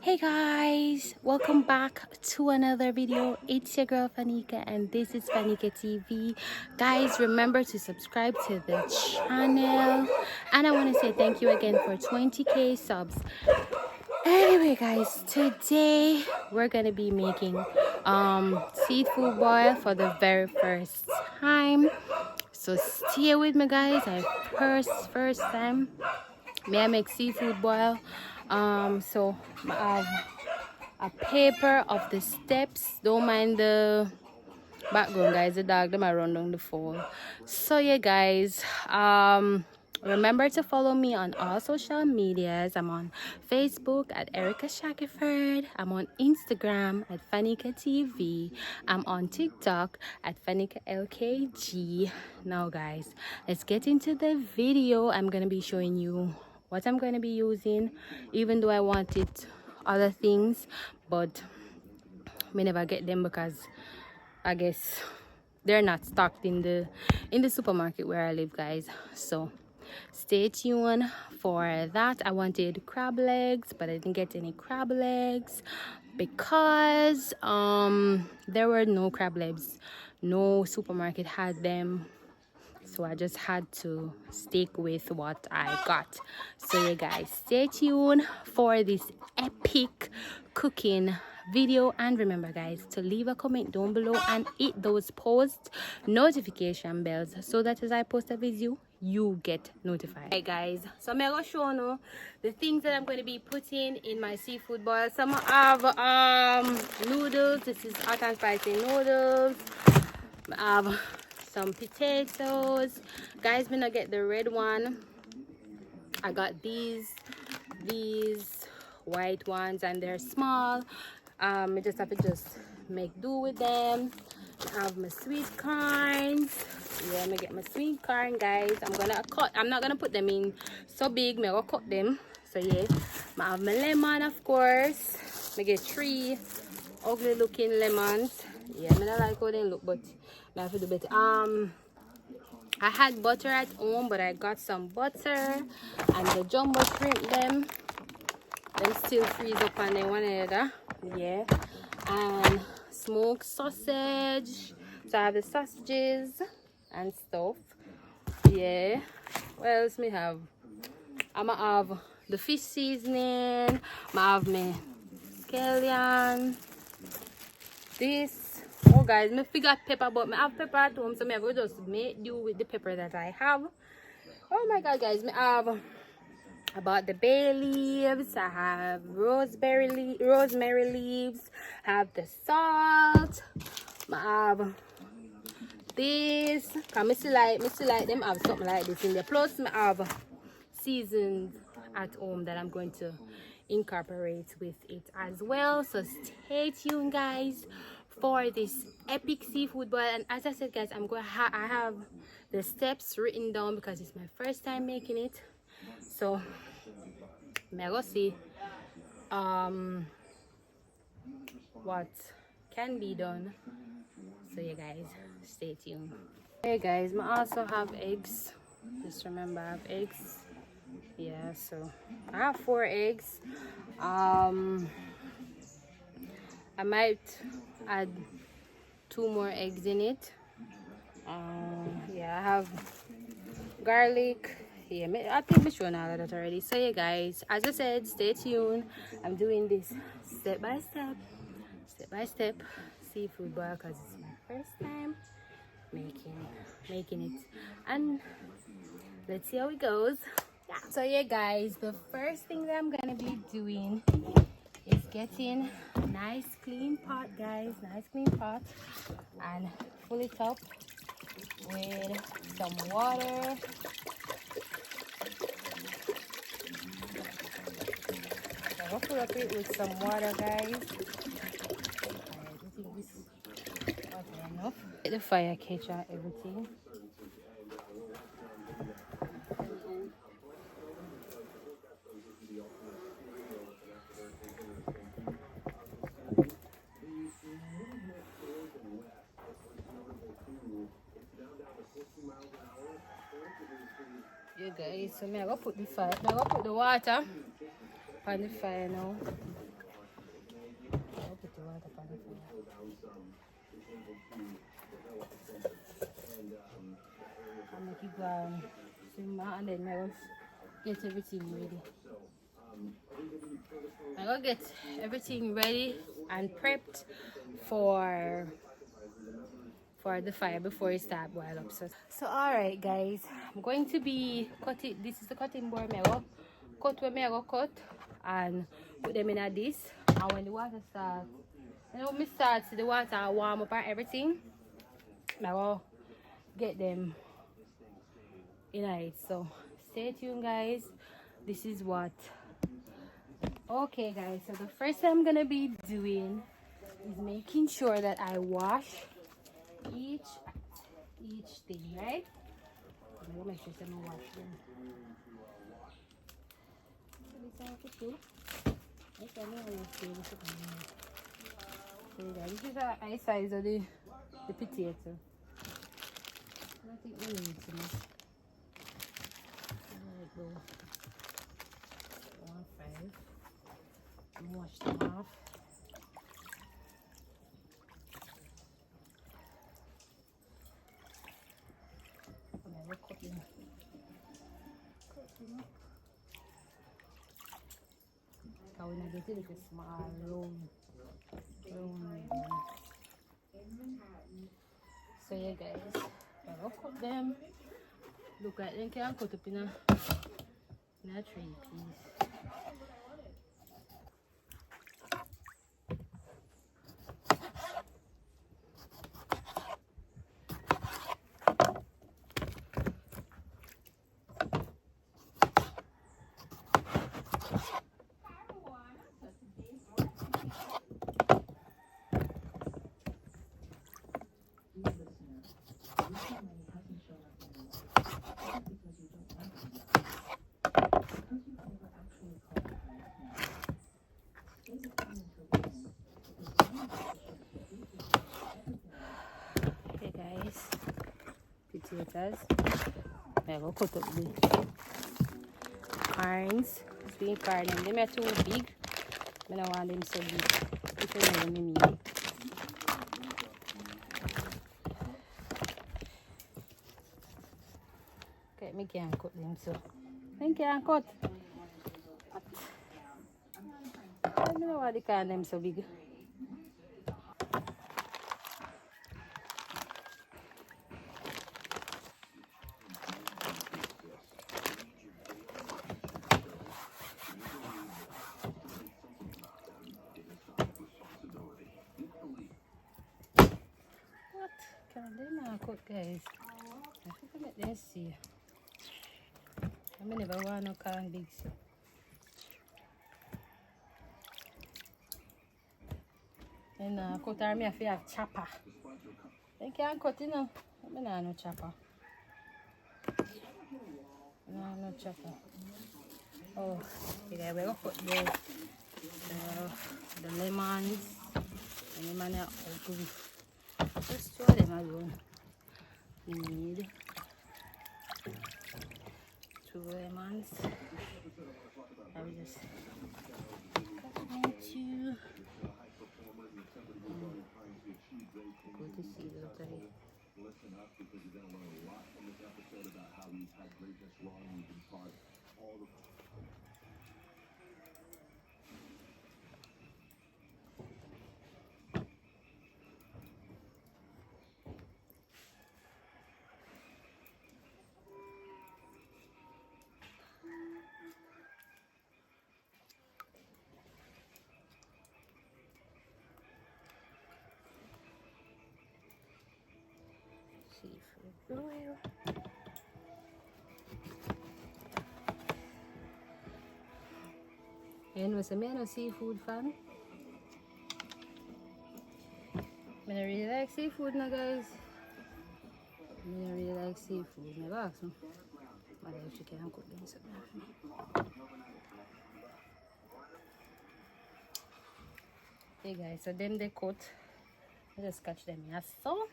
Hey guys, welcome back to another video. It's your girl Fanika and this is Fanika TV. Guys, remember to subscribe to the channel, and I want to say thank you again for 20k subs. Anyway guys, today we're gonna be making seafood boil for the very first time, so stay with me guys. First time may I make seafood boil. So I have a paper of the steps. Don't mind the background guys, the dog them are run down the phone. So yeah guys, remember to follow me on all social medias. I'm on Facebook at Erica Shackelford. I'm on Instagram at Fanika TV. I'm on TikTok at Fanika LKG. Now guys, let's get into the video. I'm gonna be showing you what I'm gonna be using, even though I wanted other things, but we never get them because I guess they're not stocked in the supermarket where I live guys. So stay tuned for that. I wanted crab legs, but I didn't get any crab legs because there were no crab legs. No supermarket had them, so I just had to stick with what I got. So yeah guys, stay tuned for this epic cooking video, and remember guys to leave a comment down below and hit those post notification bells so that as I post a video you get notified. Hey guys, so I'm gonna show you the things that I'm going to be putting in my seafood boil. Some have noodles. This is hot and spicy noodles. I have some potatoes guys. Me not get the red one. I got these white ones and they're small. I just have to make do with them. I have my sweet corns. Yeah, I'm gonna get my sweet corn guys. I'm not gonna put them in so big. I'm gonna cut them. So yeah, I have my lemon, of course. I get 3 ugly looking lemons. Yeah, I don't like how they look, but I have to do better. I had butter at home, but I got some butter and the jumbo shrimp them still freeze up on them one another. Yeah, and smoked sausage. So I have the sausages and stuff. Yeah, what else me have? I'ma have the fish seasoning. I have my scallion. This, oh guys, me forgot pepper, but I have pepper at home, so I will just make do with the pepper that I have. Oh my god guys, me have about the bay leaves. I have rosemary leaves. I have the salt. I have this. Cause I still like them have something like this in there. Plus I have seasons at home that I'm going to incorporate with it as well. So stay tuned guys for this epic seafood boil. And as I said guys, I have the steps written down because it's my first time making it. So I'm gonna see what can be done. So yeah guys, stay tuned. Hey guys, I also have eggs. Just remember I have eggs. Yeah, so I have 4 eggs. I might add 2 more eggs in it. Yeah, I have garlic. Yeah, I think I'm showing all of that already. So yeah guys, as I said, stay tuned. I'm doing this step by step seafood boil because it's my first time making it, and let's see how it goes. Yeah. So yeah guys, the first thing that I'm gonna be doing is getting a nice clean pot guys, nice clean pot, and fill it up with some water. So I'll fill up it with some water guys. I think this water enough. Get the fire catch on everything. Yeah guys, so I'm gonna put the water on the fire now. I make it go simmer and then I will get everything ready. I will get everything ready and prepped for the fire before it start boil up. So alright guys, I'm going to be cutting. This is the cutting board. I go cut where I go cut and put them in a this. And when the water starts, you know, when me start the water warm up and everything, I will get them in it. So stay tuned guys. This is what. Okay guys, so the first thing I'm gonna be doing is making sure that I wash each thing, right? I'm gonna make sure I'm wash them. This is a size of the potato. I think we need some. There we go. 1, 5. And wash them off. And then we'll cut them. I will get it like a small round. So yeah guys, I will cut them. Look like they can cut up in a tray piece. Okay guys, potatoes. I will cut up the carns. Sweet corn, them are too big. I don't want them so big. If you know what I mean. Okay, I can't cut them so. I can't cut. I don't know why they can't them so big. What? Can they not cut guys? I think I make them see. I never want no can big see. And cut her me if you have chopper. They can't cut you know. I don't have no chopper. No chopper. Oh, yeah, we're gonna put the lemons. The lemon are open. Just 2 of them alone. We need 2 lemons. I will just cut them into. Go to see the other. Listen up because you're gonna learn a lot from this episode about how we've had greatness wrong. We've been taught all the. Seafood oil. And was a man a seafood fan? I don't really like seafood now guys. I don't really like seafood. Never ask me. But if she can't cook them something. Okay guys, so them they cut. I just catch them in a so.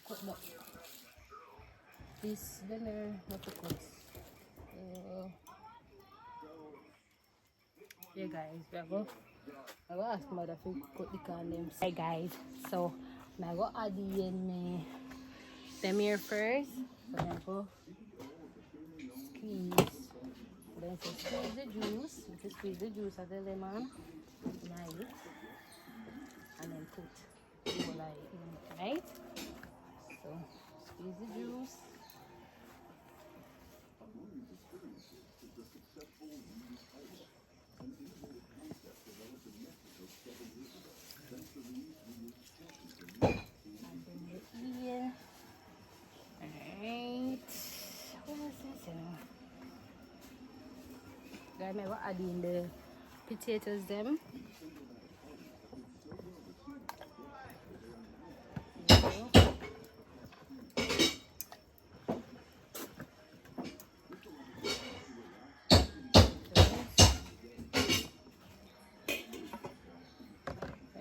Cut up. This then what to cut. Yeah guys, we go I will ask mother to cut the can them. Hey guys, so I go add in me them here first. So I go squeeze. Then so squeeze the juice. You can squeeze the juice of the lemon. Nice. And then put the whole in, right? So squeeze the juice. I will add in the potatoes them.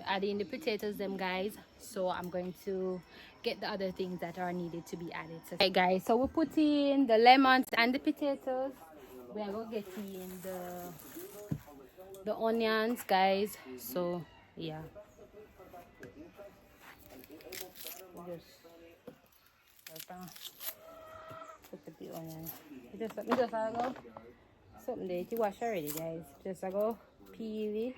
Adding the potatoes them, guys, so I'm going to get the other things that are needed to be added. So okay guys, so we put in the lemons and the potatoes. We are going to get in the onions, guys. So yeah, just put the onion. Just go something that you wash already, guys. Just go peel it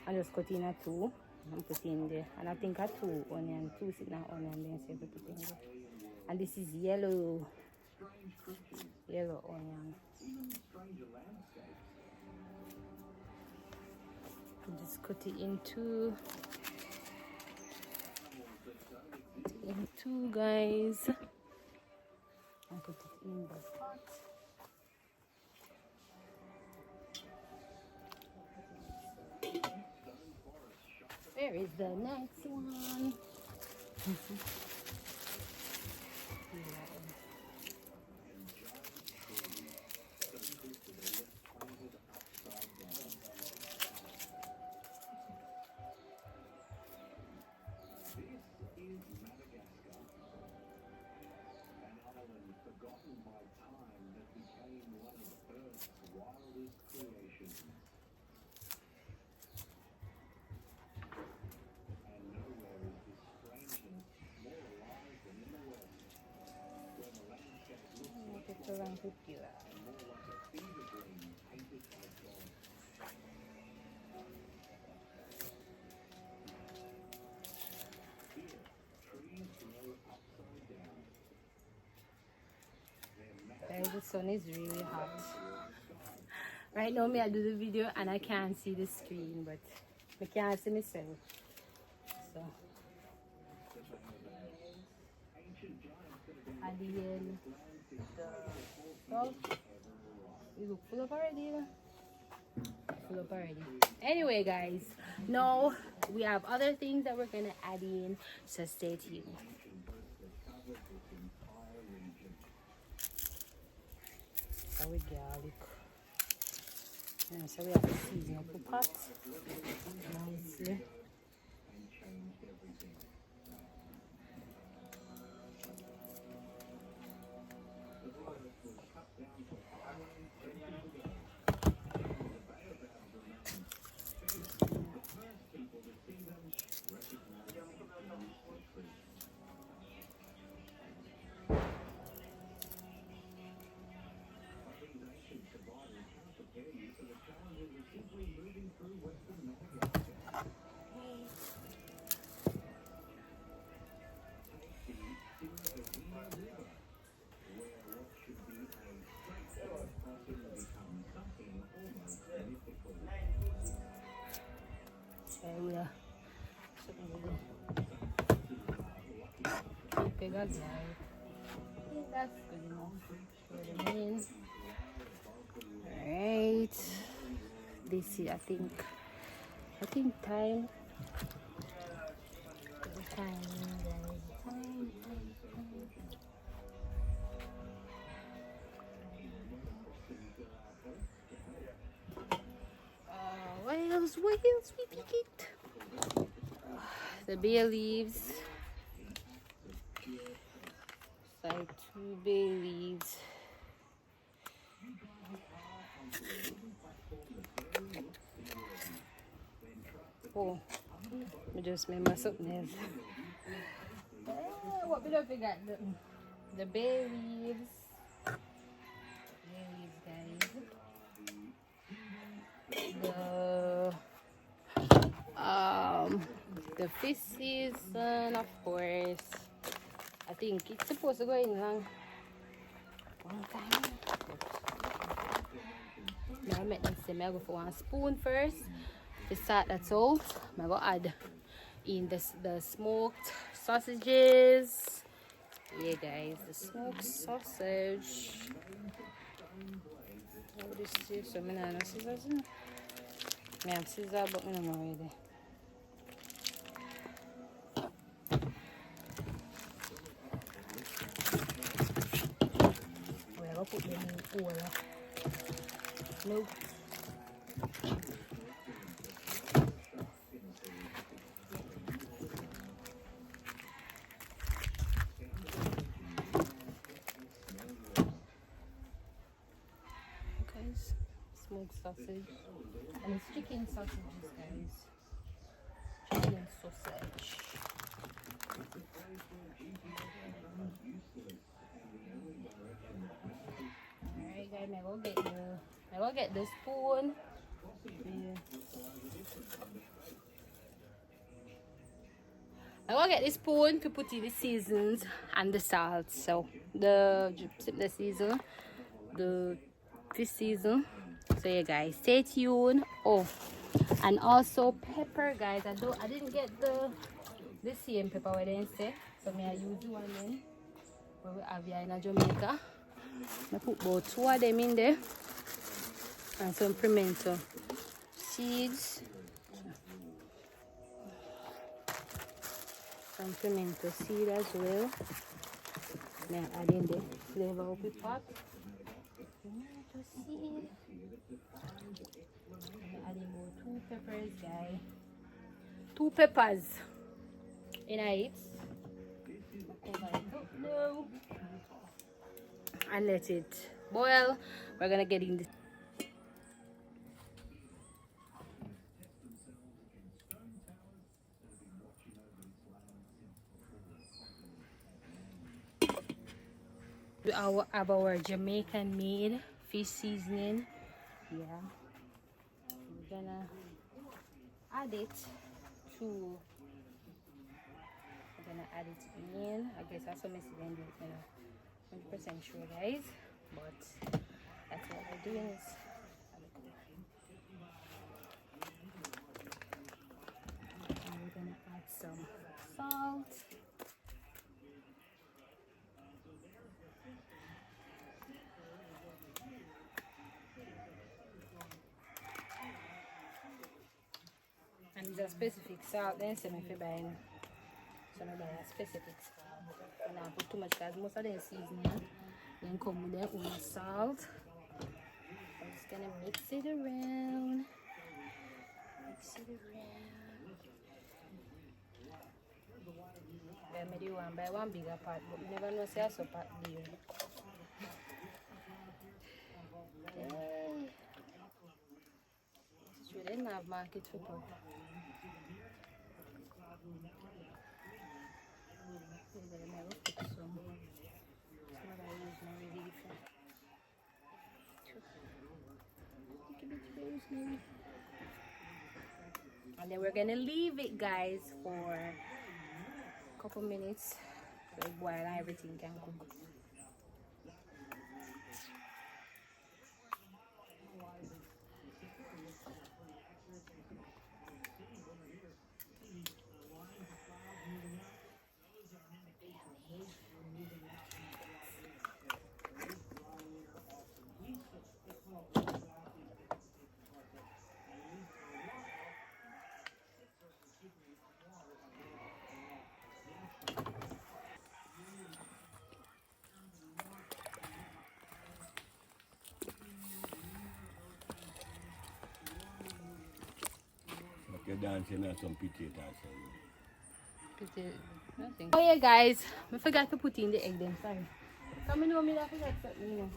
and just cut in a two and put in there. And I think a two onion, two sitting onion, then say put in there. And this is yellow onion. Just cut it into guys, and put it in the pot. Where is the next one? Around 50 guys, the sun is really hot right now. Me I do the video and I can't see the screen, but I can't see myself, so at the end you look full up already. Anyway guys, now we have other things that we're gonna add in, so stay tuned. So with garlic, and so we have to season up the pot nicely. That's good enough. Alright, this is I think time. What else we pick it? The bay leaves. Like 2 bay leaves. Oh, I just remember something else. What we don't forget the bay leaves. Bay leaves, guys. The fish season, of course. I think it's supposed to go in long time. Now I make them say I go for 1 spoon first. To start that out, I'm going to add in the smoked sausages. Yeah, guys, the smoked sausage. What is this? So I don't have scissors. I have scissors, but I don't know already. We're going to put them in oil. Nope. Smoked sausage, and it's chicken sausages, guys. Chicken sausage. Alright, guys, I will get the spoon. Yeah. I will get the spoon to put in the seasons and the salt. So the season, the fish season. So yeah, guys, stay tuned. Oh, and also pepper, guys. I didn't get the same pepper where they say. So I use the one then where we have here in Jamaica. I put about 2 of them in there, and some pimento seeds. Some pimento seed as well. Now add in the flavor of the pot. Pimento seed. Adding about 2 peppers, guys. 2 peppers in it. Cover it up now and let it boil. We're gonna get in the our Jamaican made fish seasoning. Yeah, we're gonna add it to. We're gonna add it in. I guess that's what I'm saying. 100% sure, guys, but that's what we're doing. Is and we're gonna add some salt. And it's a specific salt, then so if you buy a specific salt. And I put too much because most of them seasoning then come with their own salt. I'm just gonna mix it around. I made you one by one bigger pot, but you never know say I saw pot there. Yay. It's really not market for pot. And then we're gonna leave it, guys, for a couple minutes while everything can cook. You're dancing at some potatoes. Nothing. Oh yeah, guys, I forgot to put in the egg then, sorry. Come in home, I forgot something, you know.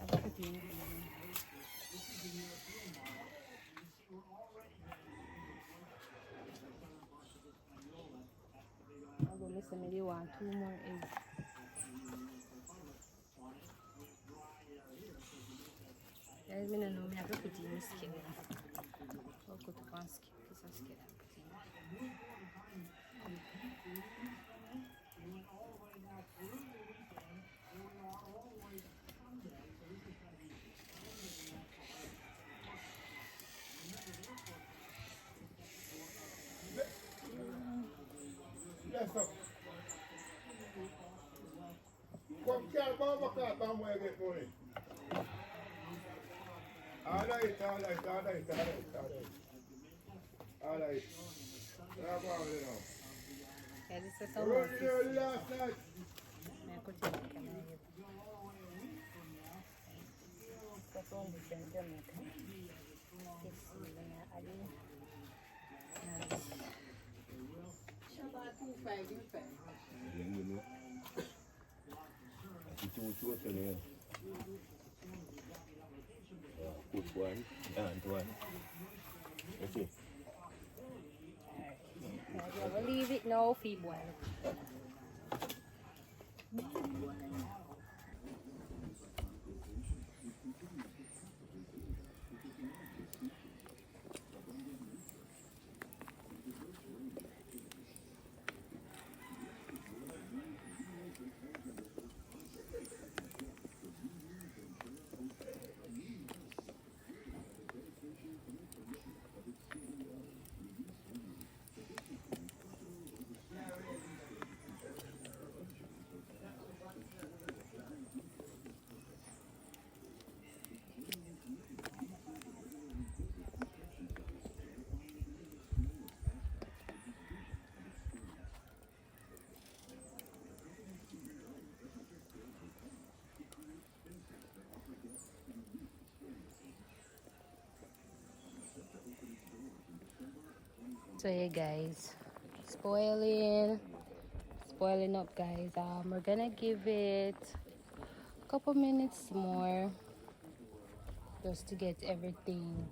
I put in. some of you want 2 more eggs. Guys, I don't know, I have to put it in the skillet. I'll put it on skillet, piece of skillet. Yes, sir. Come, can't buy my car, come where I get money. Alright. Yeah, go on with it now. Yeah, this is some Run more it fish. early last night. I put it in the camera here. That's all different Jamaican. Fish, I'm gonna add in. Nice. Yeah, you know. I see 2 total here. Put 1, and 1. You see? Yeah, we'll leave it now for boil. So yeah guys, spoiling up guys. We're gonna give it a couple minutes more just to get everything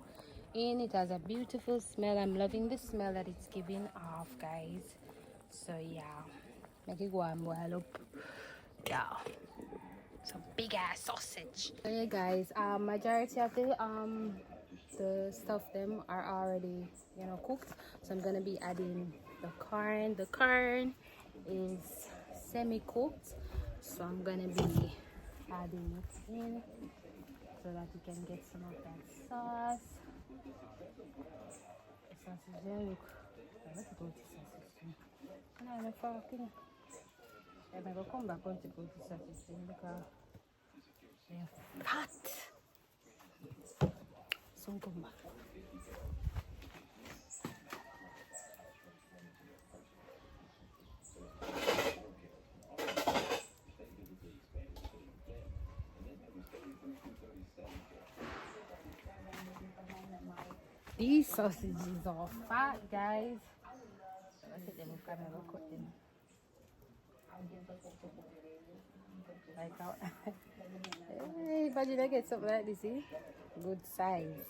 in. It has a beautiful smell. I'm loving the smell that it's giving off guys. So yeah, make it go and boil up. Yeah, some big ass sausage. So yeah guys, majority of the stuff them are already cooked, so I'm gonna be adding the corn is semi-cooked, so I'm gonna be adding it in so that you can get some of that sauce. The sausage there, look, let's go to sausage. Can I have a fork in it? I'm gonna come back on to go to sausage because they're fat. So come back. These sausages are fat, guys. Look at them, kind of cut them. Like how, hey, imagine I get something like this, see? Good size.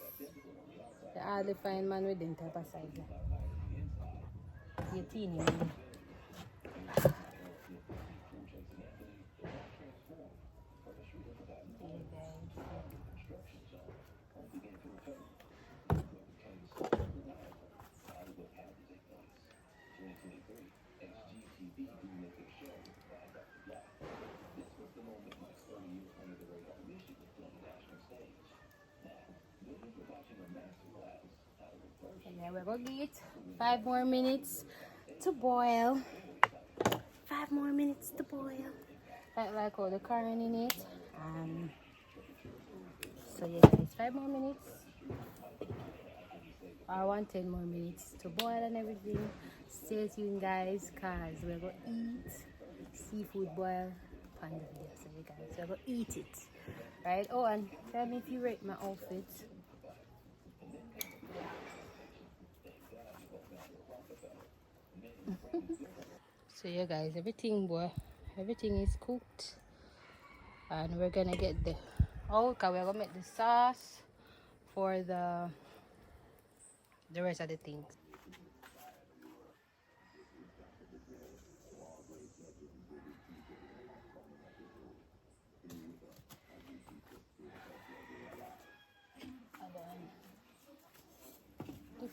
You hardly find man with them type of size. You're teeny man. Yeah, we're gonna get 5 more minutes to boil. 5 more minutes to boil. Like all the curry in it. So yeah guys, 5 more minutes. I want 10 more minutes to boil and everything. Stay tuned guys, cause we're gonna eat seafood boil on the video. So you guys, we're gonna eat it. Right? Oh, and tell me if you rate my outfit. So yeah guys, everything is cooked, and we're gonna get the we're gonna make the sauce for the rest of the things.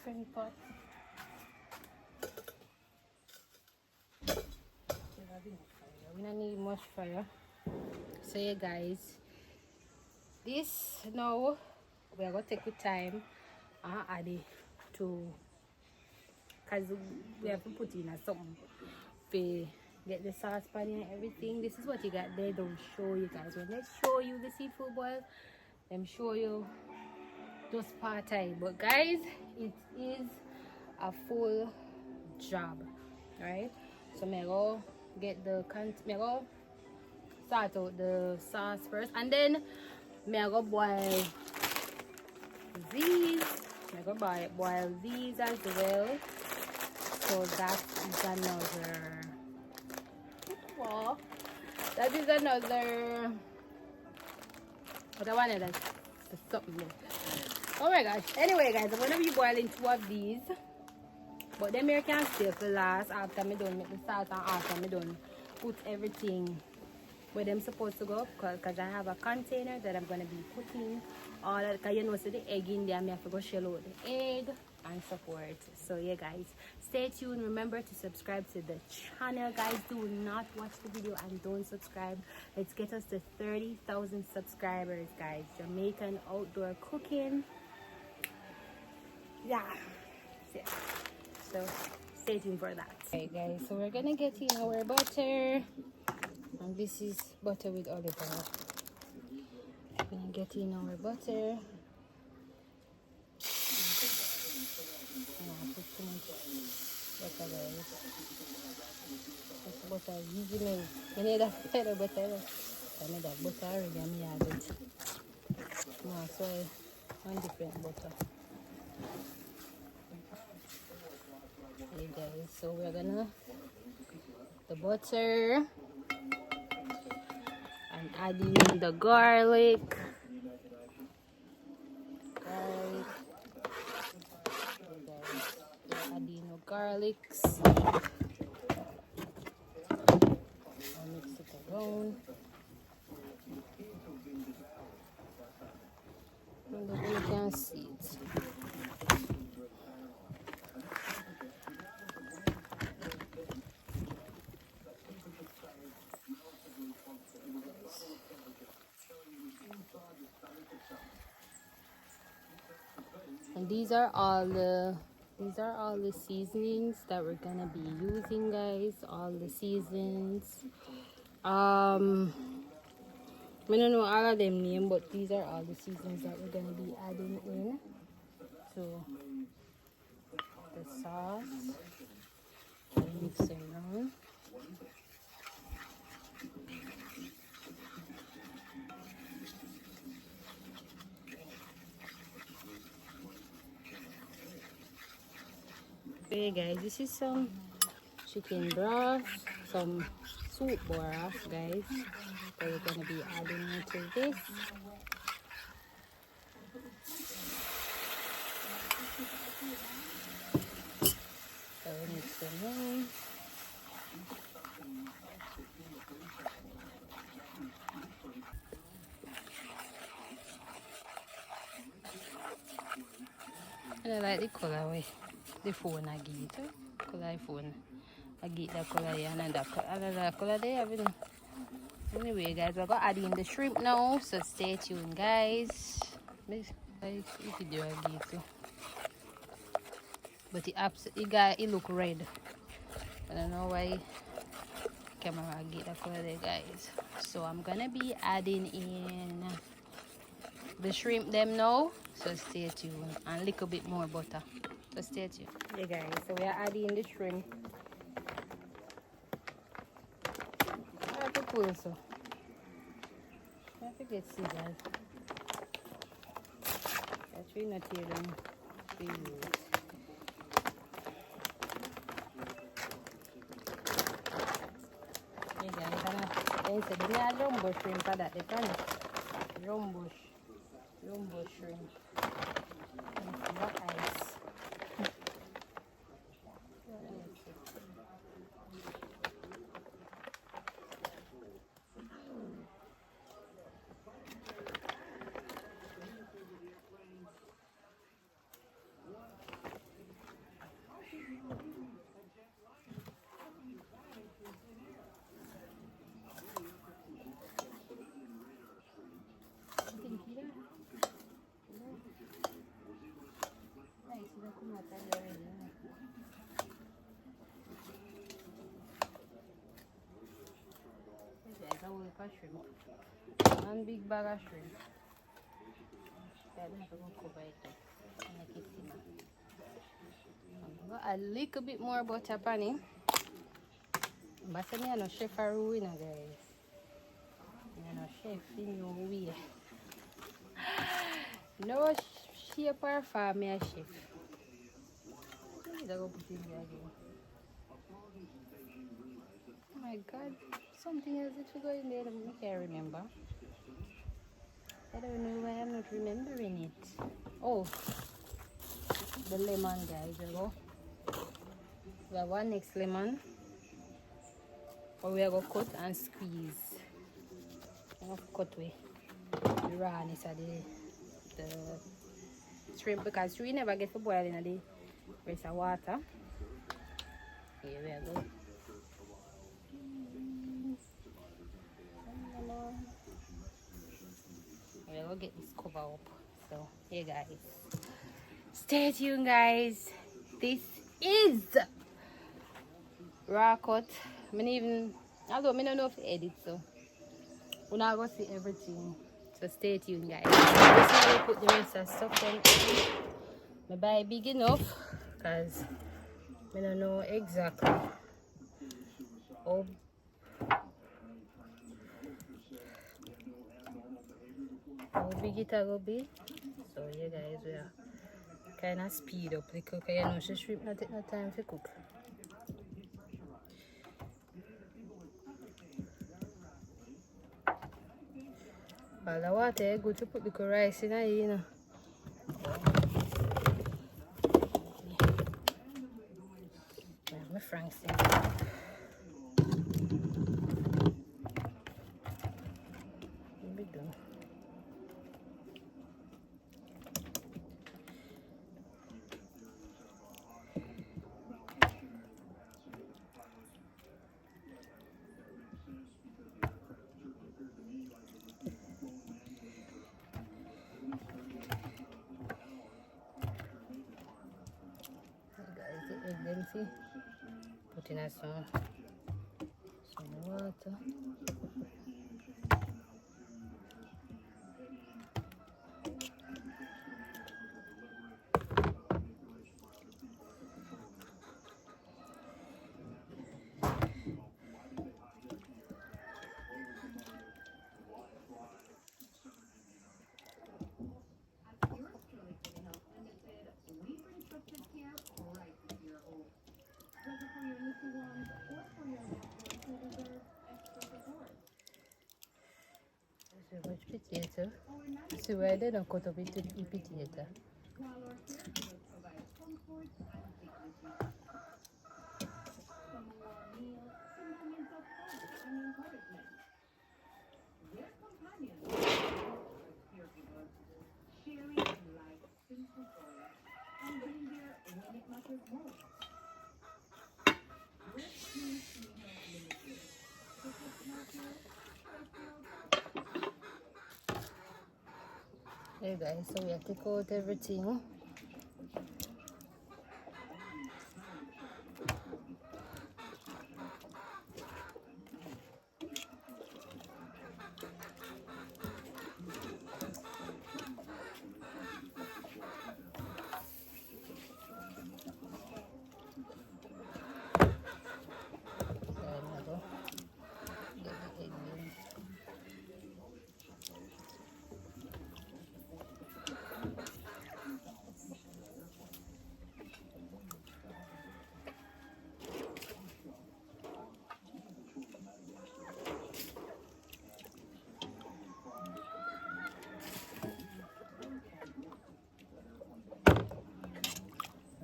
different pot. We don't need much fire. So yeah guys, this now we are gonna take the time and add it to, because we have to put in something to get the saucepan and everything. This is what you got there. Don't show you guys. When they show you the seafood boil, them show you just part time. But guys, it is a full job, right? So me go get the me go start out the sauce first, and then me go boil these. Me go boil these as well. So that is another. Well, that is another. What I wanted is something there. Oh my gosh. Anyway, guys, I'm gonna be boiling 2 of these. But then I can stay for last after me done make the sauce and after me done put everything where them supposed to go, because I have a container that I'm gonna be putting all that, because you know, so the egg in there, I have to go shell out the egg and support. So yeah guys, stay tuned. Remember to subscribe to the channel, guys. Do not watch the video and don't subscribe. Let's get us to 30,000 subscribers, guys. Jamaican outdoor cooking. Yeah. So stay tuned for that. Okay guys, so we're gonna get in our butter, and this is butter with olive oil. We're gonna get in our butter. Put too much butter, guys. This butter is easy made. You need that better butter. I made that butter already and I add it. No, so one different butter. Okay guys, so we're gonna the butter and adding the garlic. Adding the garlics. I'll mix it around. And then you can see it. And these are all the seasonings that we're gonna be using, guys. All the seasons. I don't know all of them name, but these are all the seasons that we're gonna be adding in to the sauce. And mix it around. Okay guys, this is some chicken broth, some soup broth, guys, that we're gonna be adding into this. So we mix them in. And I like the color way the phone I give it. Color phone. I get that color here and that color there. Anyway guys, we're gonna add in the shrimp now, so stay tuned guys. This video I give too. But it look red. I don't know why camera get that color there, guys. So I'm gonna be adding in the shrimp them now, so stay tuned, and a little bit more butter, so stay tuned. Yeah guys, so we are adding the shrimp. I have to pull, so I have to get see guys. That's really not here then to use. Hey guys, and so they are jumbo shrimp for that, they can jumbo shrimp. And some ice. There's a whole heap of shrimp. One big bag of shrimp. I'm going to cover it up and make it thinner. A little bit more butter on it. But I am no chef or you know, guys. I am no chef in no way. No chef or farm, me a chef. I'm going to put it there again. Oh my God, something else that should go in there. I can't remember. I don't know why I'm not remembering it. Oh, the lemon, guys. We have one next lemon. Or we are going to cut and squeeze. I'm going to cut away the rawness of the shrimp, because shrimp never get to boil in the rest of water. Here we go. We are going to get this cover up. So, here guys. Stay tuned, guys. This is raw cut. Although I don't know if I edit, so we're not going to see everything. So stay tuned, guys. This is how we put the rest of stuff on. I buy big enough because I don't know exactly how big it will be. So yeah, guys, we are kind of speed up the cook. You know, she shrimp not take no time to cook. All the water is good to put the rice in here, you know. My Frank's in. Be done. Guys, the egg then see. Put in some water. So much potato. See why they don't cut up into the potato. Hey guys, so we have to take out everything.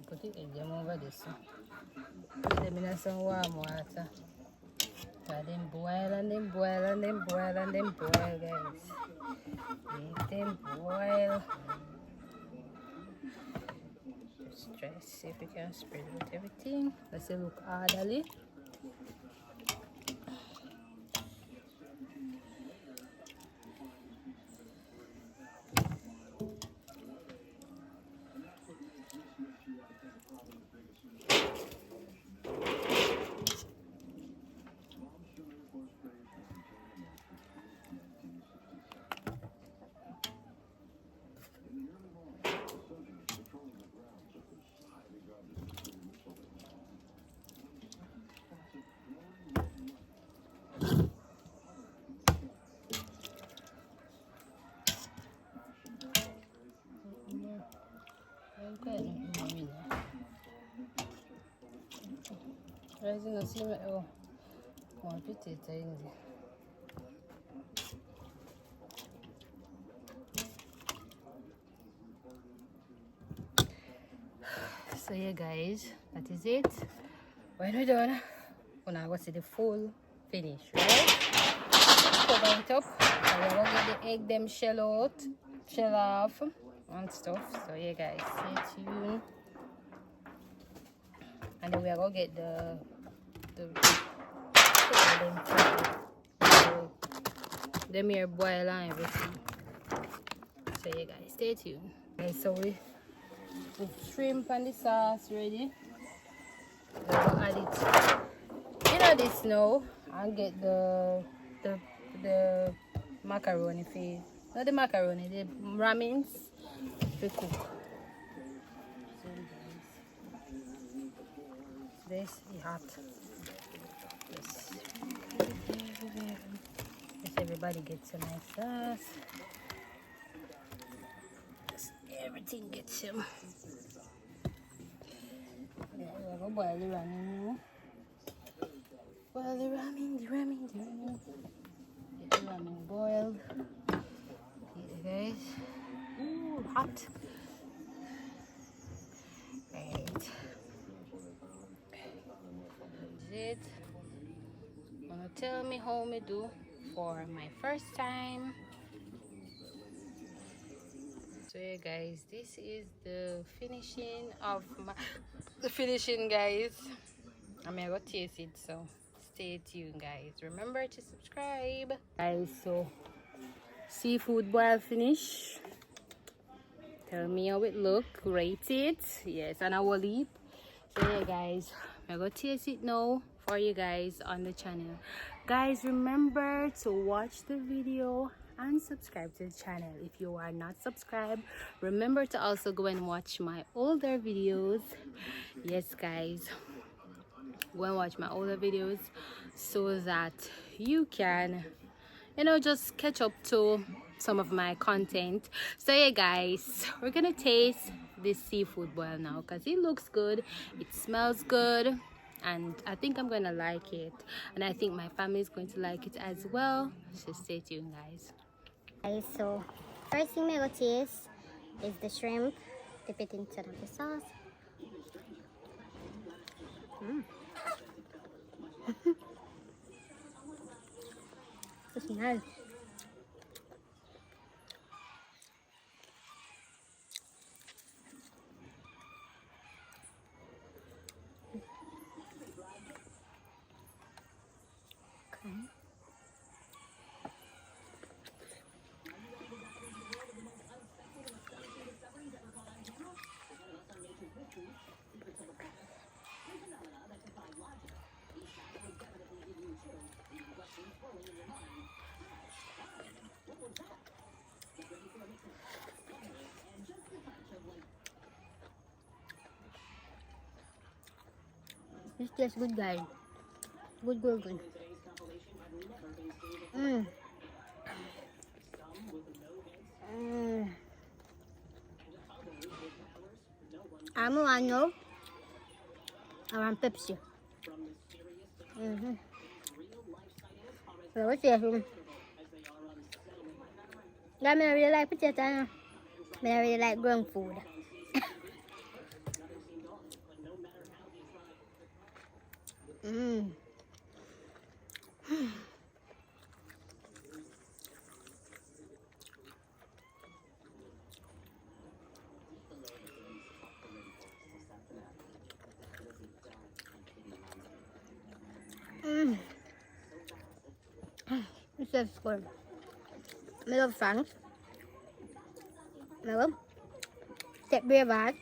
Put the egg them over this. Put them in some warm water. And then boil and then boil and then boil and then boil, guys. Make them boil. Just try to see if we can spread out everything. Let's look orderly. Guys, you know, see me. Oh, one potato in there. So yeah, guys, that is it. When we're done, we're gonna go see the full finish, right? Cover it up. And we're gonna get the egg them shell off and stuff. So yeah, guys, stay tuned. And then we're gonna get the them here boil and everything. So yeah, guys, stay tuned. Okay, so we shrimp and the sauce ready. We're gonna add it. You know this now, and get the macaroni for not the macaroni, the ramens for cook. So guys, this is hot. Yes, everybody gets a nice sauce. Everything gets some. Yeah, we're gonna boil the ramen now. Boil the ramen. Get the ramen boiled. Okay, guys. Ooh, hot. Right. That's it. Wanna tell me how me do for my first time. So yeah, guys, this is the finishing of the finishing, guys. I'm gonna taste it, so stay tuned, guys. Remember to subscribe, guys. So seafood boil finish. Tell me how it look. Rate it. Yes, and I will eat. So yeah, guys, I'm gonna taste it now for you guys on the channel. Guys, remember to watch the video and subscribe to the channel. If you are not subscribed, remember to also go and watch my older videos. Yes, guys, go and watch my older videos so that you can, you know, just catch up to some of my content. So yeah, guys, we're gonna taste this seafood boil now because it looks good, it smells good, and I think I'm gonna like it, and I think my family is going to like it as well. So stay tuned, guys. Okay, so first thing I will taste is the shrimp. Dip it into the sauce. It's nice. Okay. This tastes good, guys. Good. Mmm. I'm a know around Pepsi. So what's this? I really like potato. I really like grown food. This is good. I love France. I love take bread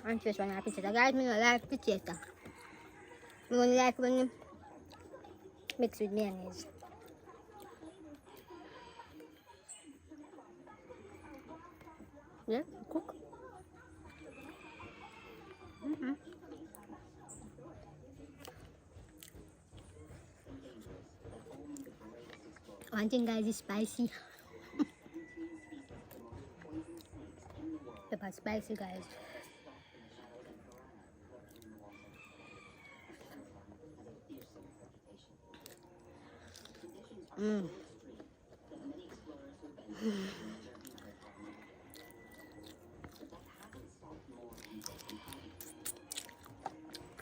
and fish on potato. Guys, I like potato. I only like when you mix with mayonnaise. Yeah, cook. One thing, guys, is spicy. Pepper spicy, guys. Mm.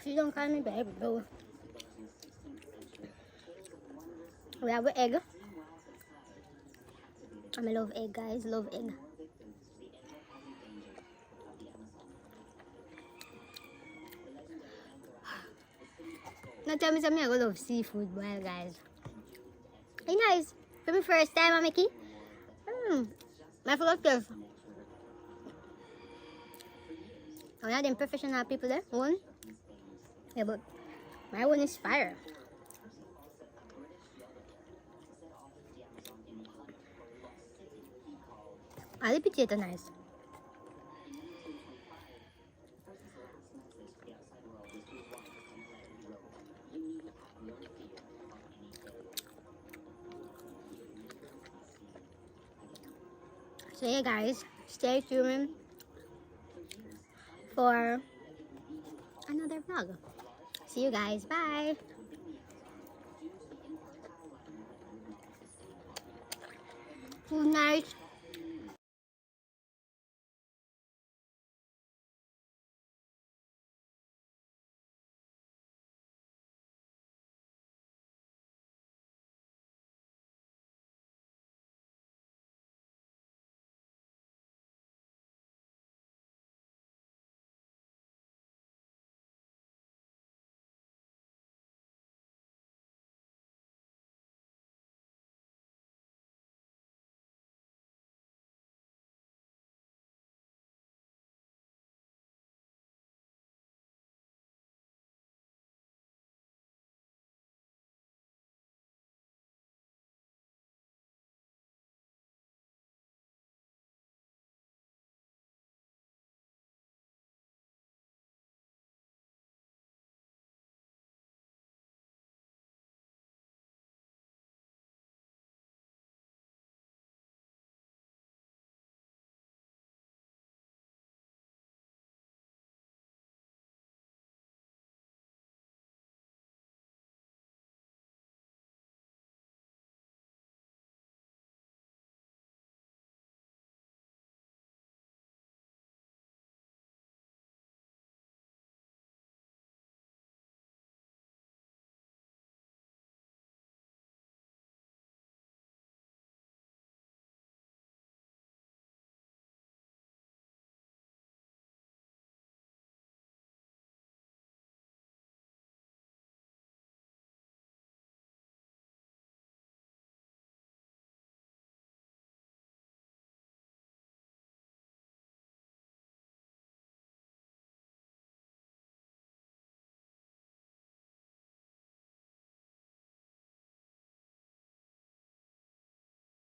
She don't call me baby, bro. We have an egg. I love egg, guys. Love egg. Now tell me something I love seafood, boy, guys. Hey, nice. For my first time, I'm Mickey. I forgot this. One of them professional people there. One. Yeah, but my one is fire. All the potato nice. So yeah, guys, stay tuned for another vlog. See you guys. Bye. Good night.